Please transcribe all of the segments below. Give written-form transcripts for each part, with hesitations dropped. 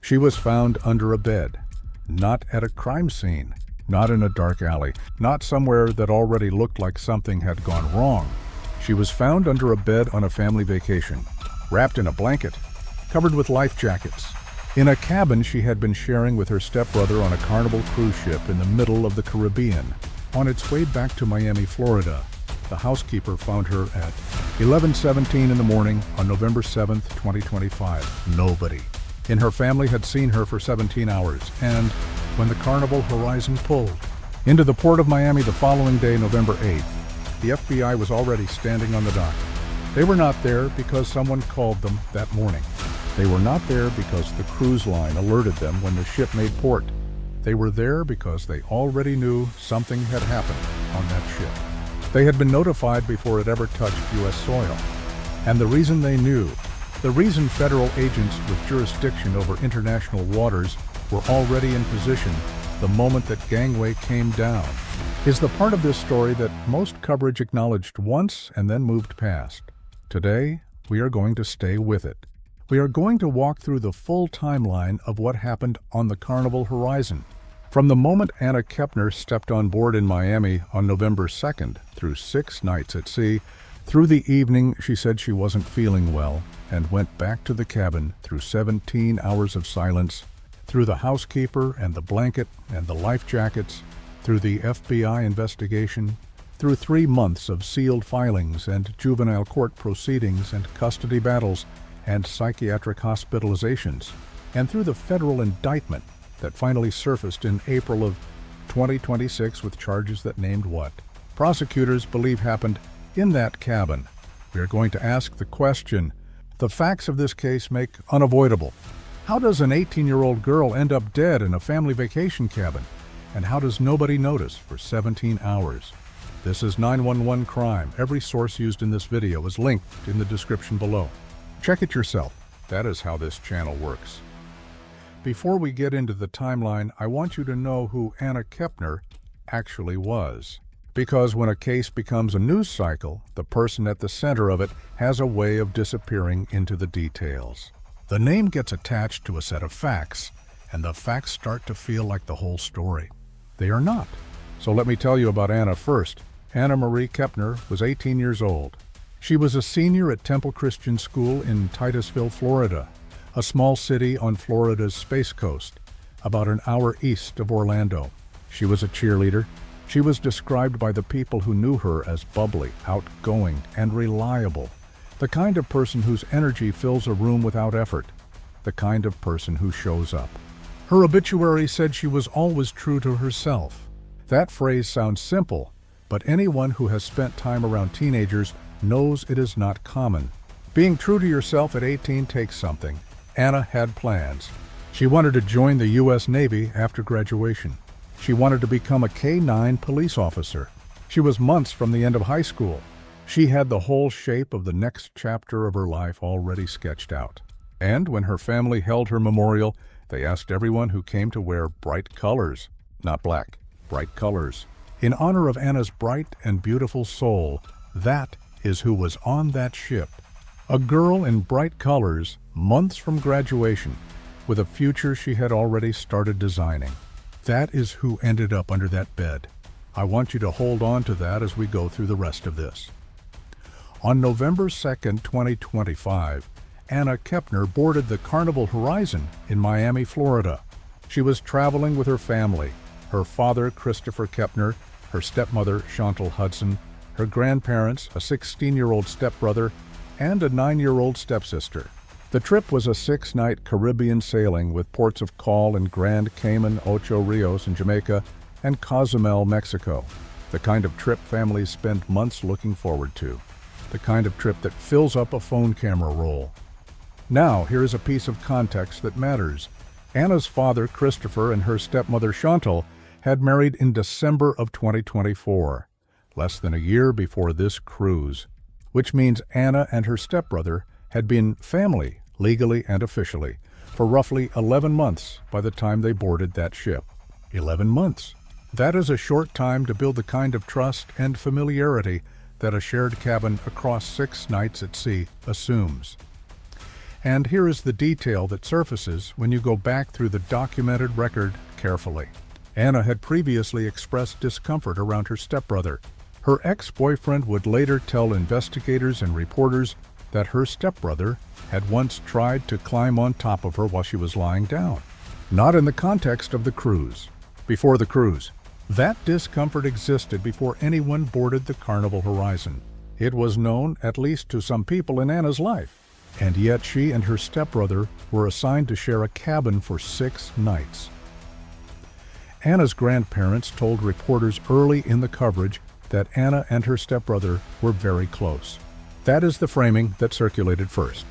She was found under a bed, not at a crime scene, not in a dark alley, not somewhere that already looked like something had gone wrong. She was found under a bed on a family vacation, wrapped in a blanket, covered with life jackets, in a cabin she had been sharing with her stepbrother on a Carnival cruise ship in the middle of the Caribbean. On its way back to Miami, Florida, the housekeeper found her at 11:17 in the morning on November 7, 2025. Nobody in her family had seen her for 17 hours, and when the Carnival Horizon pulled into the port of Miami the following day, November 8th, the FBI was already standing on the dock. They were not there because someone called them that morning. They were not there because the cruise line alerted them when the ship made port. They were there because they already knew something had happened on that ship. They had been notified before it ever touched U.S. soil. And the reason they knew, the reason federal agents with jurisdiction over international waters were already in position the moment that gangway came down, is the part of this story that most coverage acknowledged once and then moved past. Today, we are going to stay with it. We are going to walk through the full timeline of what happened on the Carnival Horizon. From the moment Anna Kepner stepped on board in Miami on November 2nd, through 6 nights at sea, through the evening she said she wasn't feeling well, and went back to the cabin through 17 hours of silence, through the housekeeper and the blanket and the life jackets, through the FBI investigation, through 3 months of sealed filings and juvenile court proceedings and custody battles and psychiatric hospitalizations, and through the federal indictment that finally surfaced in April of 2026 with charges that named what prosecutors believe happened in that cabin. We are going to ask the question the facts of this case make unavoidable. How does an 18-year-old girl end up dead in a family vacation cabin? And how does nobody notice for 17 hours? This is 911 Crime. Every source used in this video is linked in the description below. Check it yourself. That is how this channel works. Before we get into the timeline, I want you to know who Anna Kepner actually was. Because when a case becomes a news cycle, the person at the center of it has a way of disappearing into the details. The name gets attached to a set of facts, and the facts start to feel like the whole story. They are not. So let me tell you about Anna first. Anna Marie Kepner was 18 years old. She was a senior at Temple Christian School in Titusville, Florida, a small city on Florida's Space Coast, about an hour east of Orlando. She was a cheerleader. She was described by the people who knew her as bubbly, outgoing, and reliable, the kind of person whose energy fills a room without effort, the kind of person who shows up. Her obituary said she was always true to herself. That phrase sounds simple, but anyone who has spent time around teenagers knows it is not common. Being true to yourself at 18 takes something. Anna had plans. She wanted to join the U.S. Navy after graduation. She wanted to become a K-9 police officer. She was months from the end of high school. She had the whole shape of the next chapter of her life already sketched out. And when her family held her memorial, they asked everyone who came to wear bright colors, not black, bright colors. In honor of Anna's bright and beautiful soul, that is who was on that ship. A girl in bright colors, months from graduation, with a future she had already started designing. That is who ended up under that bed. I want you to hold on to that as we go through the rest of this. On November 2nd, 2025, Anna Kepner boarded the Carnival Horizon in Miami, Florida. She was traveling with her family, her father, Christopher Kepner, her stepmother, Timothy Hudson, her grandparents, a 16-year-old stepbrother, and a 9-year-old stepsister. The trip was a 6-night Caribbean sailing with ports of call in Grand Cayman, Ocho Rios in Jamaica, and Cozumel, Mexico. The kind of trip families spend months looking forward to. The kind of trip that fills up a phone camera roll. Now, here is a piece of context that matters. Anna's father, Christopher, and her stepmother, Chantal, had married in December of 2024, less than a year before this cruise, which means Anna and her stepbrother had been family, legally and officially, for roughly 11 months by the time they boarded that ship. 11 months. That is a short time to build the kind of trust and familiarity that a shared cabin across 6 nights at sea assumes. And here is the detail that surfaces when you go back through the documented record carefully. Anna had previously expressed discomfort around her stepbrother. Her ex-boyfriend would later tell investigators and reporters that her stepbrother had once tried to climb on top of her while she was lying down. Not in the context of the cruise. Before the cruise, that discomfort existed before anyone boarded the Carnival Horizon. It was known, at least to some people in Anna's life. And yet she and her stepbrother were assigned to share a cabin for 6 nights. Anna's grandparents told reporters early in the coverage that Anna and her stepbrother were very close. That is the framing that circulated first.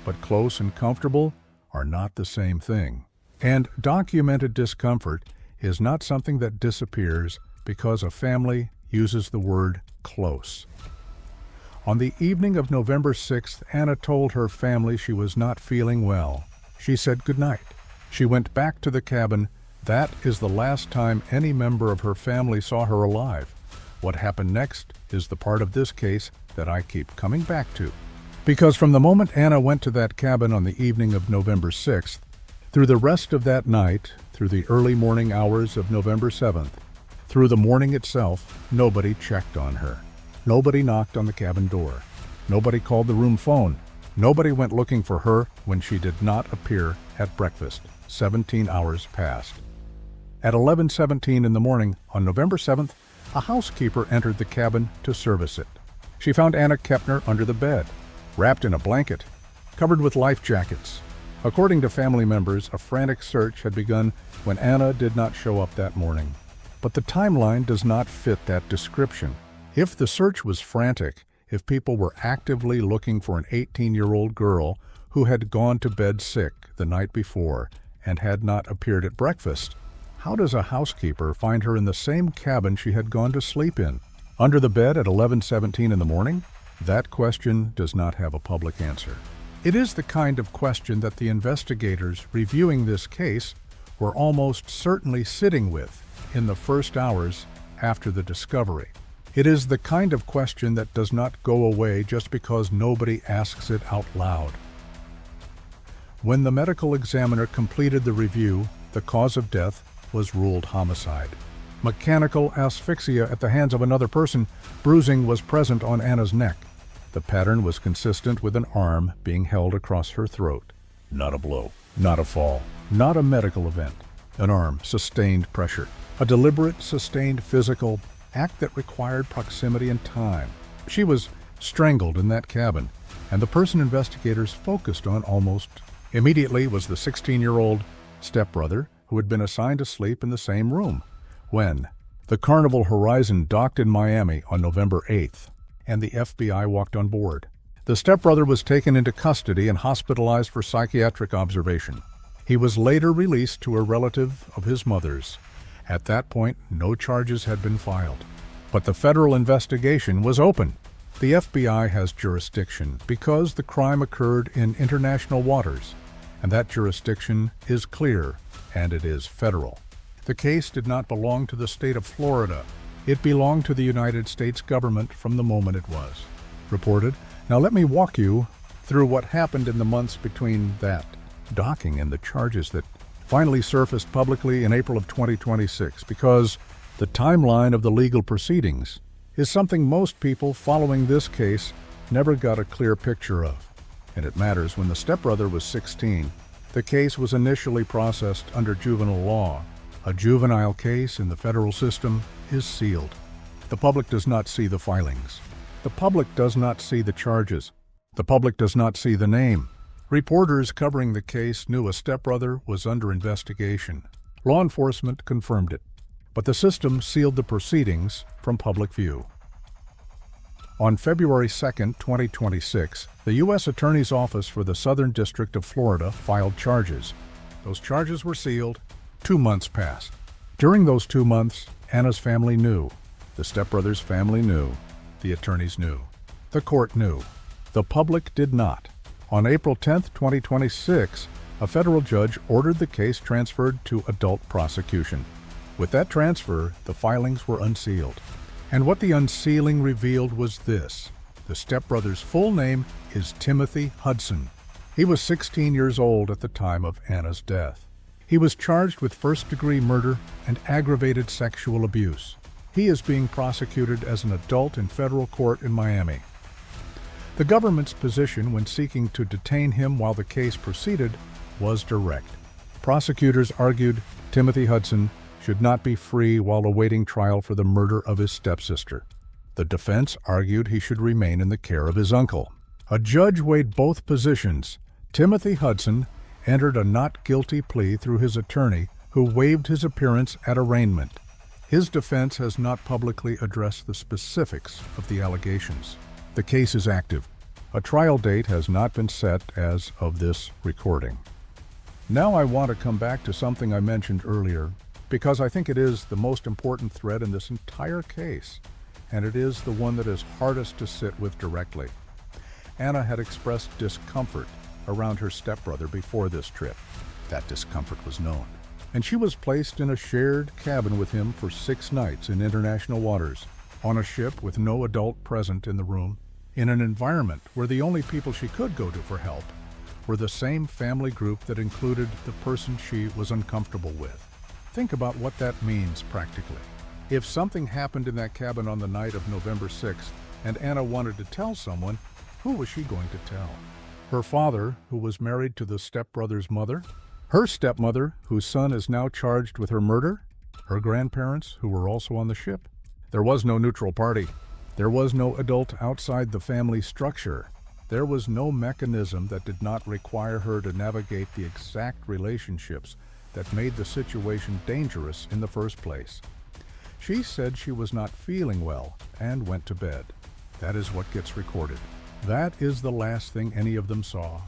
But close and comfortable are not the same thing. And documented discomfort is not something that disappears because a family uses the word close. On the evening of November 6th, Anna told her family she was not feeling well. She said goodnight. She went back to the cabin. That is the last time any member of her family saw her alive. What happened next is the part of this case that I keep coming back to. Because from the moment Anna went to that cabin on the evening of November 6th, through the rest of that night, through the early morning hours of November 7th, through the morning itself, nobody checked on her. Nobody knocked on the cabin door. Nobody called the room phone. Nobody went looking for her when she did not appear at breakfast. 17 hours passed. At 11:17 in the morning on November 7th, a housekeeper entered the cabin to service it. She found Anna Kepner under the bed, wrapped in a blanket, covered with life jackets. According to family members, a frantic search had begun when Anna did not show up that morning. But the timeline does not fit that description. If the search was frantic, if people were actively looking for an 18-year-old girl who had gone to bed sick the night before and had not appeared at breakfast, how does a housekeeper find her in the same cabin she had gone to sleep in? Under the bed at 11:17 in the morning? That question does not have a public answer. It is the kind of question that the investigators reviewing this case were almost certainly sitting with in the first hours after the discovery. It is the kind of question that does not go away just because nobody asks it out loud. When the medical examiner completed the review, the cause of death was ruled homicide. Mechanical asphyxia at the hands of another person, bruising was present on Anna's neck. The pattern was consistent with an arm being held across her throat. Not a blow, not a fall, not a medical event. An arm, sustained pressure. A deliberate, sustained physical act that required proximity and time. She was strangled in that cabin, and the person investigators focused on almost immediately was the 16-year-old stepbrother who had been assigned to sleep in the same room when the Carnival Horizon docked in Miami on November 8th, and the FBI walked on board. The stepbrother was taken into custody and hospitalized for psychiatric observation. He was later released to a relative of his mother's. At that point, no charges had been filed. But the federal investigation was open. The FBI has jurisdiction because the crime occurred in international waters, and that jurisdiction is clear, and it is federal. The case did not belong to the state of Florida. It belonged to the United States government from the moment it was reported. Now let me walk you through what happened in the months between that docking and the charges that finally surfaced publicly in April of 2026, because the timeline of the legal proceedings is something most people following this case never got a clear picture of. And it matters. When the stepbrother was 16, the case was initially processed under juvenile law. A juvenile case in the federal system is sealed. The public does not see the filings. The public does not see the charges. The public does not see the name. Reporters covering the case knew a stepbrother was under investigation. Law enforcement confirmed it, but the system sealed the proceedings from public view. On February 2, 2026, the U.S. Attorney's Office for the Southern District of Florida filed charges. Those charges were sealed. 2 months passed. During those 2 months, Anna's family knew. The stepbrother's family knew. The attorneys knew. The court knew. The public did not. On April 10, 2026, a federal judge ordered the case transferred to adult prosecution. With that transfer, the filings were unsealed. And what the unsealing revealed was this. The stepbrother's full name is Timothy Hudson. He was 16 years old at the time of Anna's death. He was charged with first-degree murder and aggravated sexual abuse. He is being prosecuted as an adult in federal court in Miami. The government's position when seeking to detain him while the case proceeded was direct. Prosecutors argued Timothy Hudson should not be free while awaiting trial for the murder of his stepsister. The defense argued he should remain in the care of his uncle. A judge weighed both positions. Timothy Hudson entered a not guilty plea through his attorney, who waived his appearance at arraignment. His defense has not publicly addressed the specifics of the allegations. The case is active. A trial date has not been set as of this recording. Now I want to come back to something I mentioned earlier, because I think it is the most important thread in this entire case, and it is the one that is hardest to sit with directly. Anna had expressed discomfort around her stepbrother before this trip. That discomfort was known, and she was placed in a shared cabin with him for 6 nights in international waters, on a ship with no adult present in the room, in an environment where the only people she could go to for help were the same family group that included the person she was uncomfortable with. Think about what that means practically. If something happened in that cabin on the night of November 6th and Anna wanted to tell someone, who was she going to tell? Her father, who was married to the stepbrother's mother? Her stepmother, whose son is now charged with her murder? Her grandparents, who were also on the ship? There was no neutral party. There was no adult outside the family structure. There was no mechanism that did not require her to navigate the exact relationships that made the situation dangerous in the first place. She said she was not feeling well and went to bed. That is what gets recorded. That is the last thing any of them saw.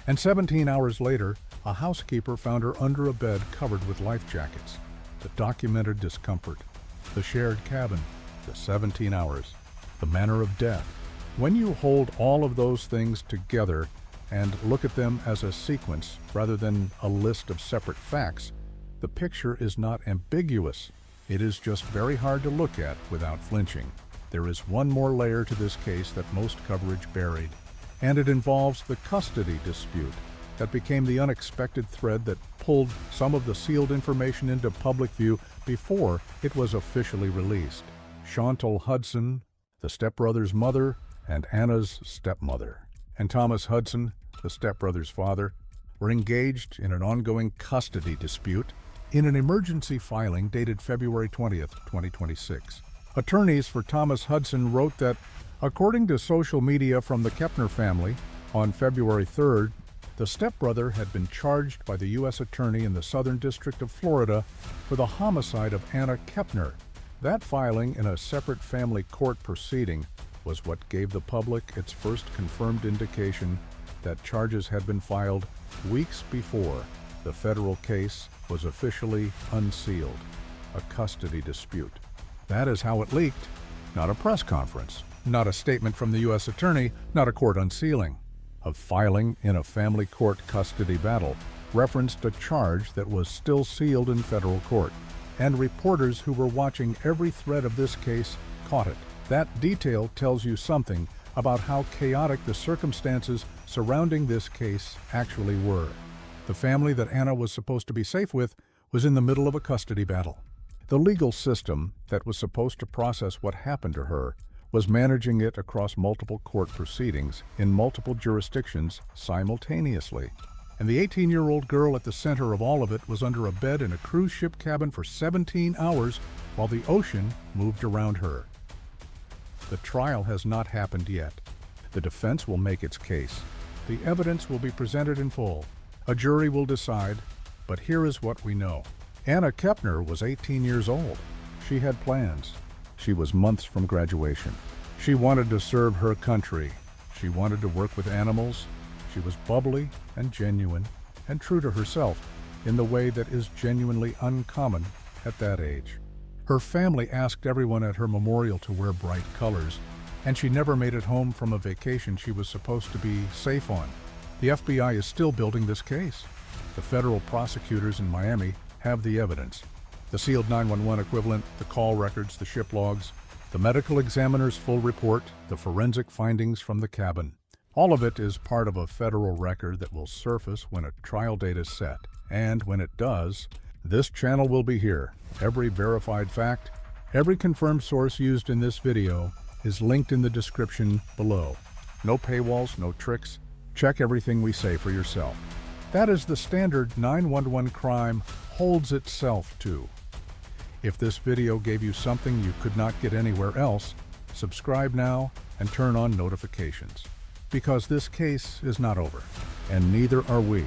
And 17 hours later, a housekeeper found her under a bed covered with life jackets. The documented discomfort, the shared cabin, the 17 hours, the manner of death. When you hold all of those things together and look at them as a sequence rather than a list of separate facts, the picture is not ambiguous. It is just very hard to look at without flinching. There is one more layer to this case that most coverage buried, and it involves the custody dispute that became the unexpected thread that pulled some of the sealed information into public view before it was officially released. Chantal Hudson, the stepbrother's mother, and Anna's stepmother, and Thomas Hudson, the stepbrother's father, were engaged in an ongoing custody dispute in an emergency filing dated February 20th, 2026. Attorneys for Thomas Hudson wrote that, according to social media from the Kepner family, on February 3rd, the stepbrother had been charged by the U.S. Attorney in the Southern District of Florida for the homicide of Anna Kepner. That filing in a separate family court proceeding was what gave the public its first confirmed indication that charges had been filed weeks before the federal case was officially unsealed, a custody dispute. That is how it leaked, not a press conference, not a statement from the U.S. Attorney, not a court unsealing. A filing in a family court custody battle referenced a charge that was still sealed in federal court, and reporters who were watching every thread of this case caught it. That detail tells you something about how chaotic the circumstances surrounding this case actually were. The family that Anna was supposed to be safe with was in the middle of a custody battle. The legal system that was supposed to process what happened to her was managing it across multiple court proceedings in multiple jurisdictions simultaneously. And the 18-year-old girl at the center of all of it was under a bed in a cruise ship cabin for 17 hours while the ocean moved around her. The trial has not happened yet. The defense will make its case. The evidence will be presented in full. A jury will decide, but here is what we know. Anna Kepner was 18 years old. She had plans. She was months from graduation. She wanted to serve her country. She wanted to work with animals. She was bubbly and genuine and true to herself in the way that is genuinely uncommon at that age. Her family asked everyone at her memorial to wear bright colors, and she never made it home from a vacation she was supposed to be safe on. The FBI is still building this case. The federal prosecutors in Miami have the evidence. The sealed 911 equivalent, the call records, the ship logs, the medical examiner's full report, the forensic findings from the cabin. All of it is part of a federal record that will surface when a trial date is set. And when it does, this channel will be here. Every verified fact, every confirmed source used in this video is linked in the description below. No paywalls, no tricks. Check everything we say for yourself. That is the standard 911 crime holds itself to. If this video gave you something you could not get anywhere else, subscribe now and turn on notifications. Because this case is not over, and neither are we.